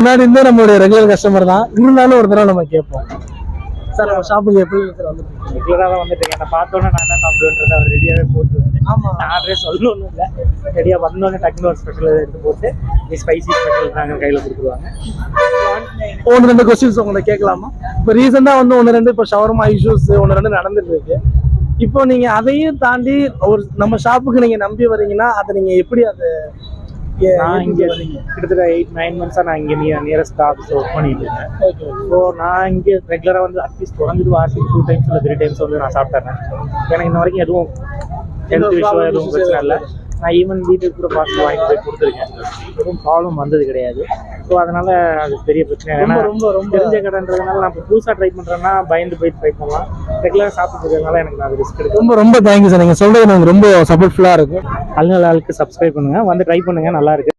முன்னாடி இருந்தே நம்மளுடைய ரெகுலர் கஸ்டமர் தான், இருந்தாலும் ஒரு தடவை நம்ம கேட்போம். சார் நம்ம ஷாப்புக்கு எப்படி சார் வந்துட்டு ரெகுலராக தான் வந்துட்டு நான் பார்த்தோன்னே நான் என்ன சாப்பிடுவேன்றது அவர் ரெடியாகவே போட்டுருவாரு. ஆமாம், நான் ஆர்டரே சொல்லணும் இல்லை, ரெடியாக வந்தோடனே டக்குனு ஒரு ஸ்பெஷல் எடுத்து போட்டு ஸ்பைசி ஸ்பெஷல் நாங்கள் கையில் கொடுத்துருவாங்க. 1-2 கொஸ்டின்ஸ் உங்களை கேட்கலாமா? இப்போ ரீசெண்டாக வந்து 1-2 இப்போ ஷவர்மா இஷ்யூஸ் 1-2 நடந்துட்டு இருக்கு. இப்போ நீங்க அதையும் தாண்டி ஒரு நம்ம ஷாப்புக்கு நீங்க நம்பி வரீங்கன்னா அதை நீங்க எப்படி அதை நான் இங்கே கிட்டத்தட்ட 8-9 மந்த்ஸாக நான் இங்கே நியரஸ்ட் ஆஃபீஸில் ஒர்க் பண்ணிட்டு இருக்கேன். ஸோ நான் இங்கே ரெகுலராக வந்து அட்லீஸ்ட் குறைஞ்சது வாரத்துக்கு 2 டைம்ஸ் இல்லை 3 டைம்ஸ் வந்து நான் சாப்பிட்றேன். எனக்கு இன்ன வரைக்கும் எதுவும் ஹெல்த் இஷ்யூ எதுவும் பிரச்சனை இல்லை. நான் ஈவன் வீட்டுக்கு கூட பார்த்து வாங்கிட்டு போய் கொடுத்துருக்கேன், எதுவும் ப்ராப்ளம் வந்தது கிடையாது. ஸோ அதனால அது பெரிய பிரச்சனை. ஏன்னா ரொம்ப தெரிஞ்ச கடைன்றதுனால நான் இப்போ புதுசாக ட்ரை பண்ணுறேன்னா பயந்து போய் ட்ரை பண்ணலாம். ரெகுலராக சாப்பிட்றதுனால எனக்கு நான் ரிஸ்க் எடுக்கும். ரொம்ப தேங்க்யூ சார், நீங்கள் சொல்றது எனக்கு ரொம்ப சப்போர்ட்ஃபுல்லாக இருக்கும். ஆளுக்கு சப்ஸ்கிரைப் பண்ணுங்க, வந்து ட்ரை பண்ணுங்க, நல்லா இருக்கு.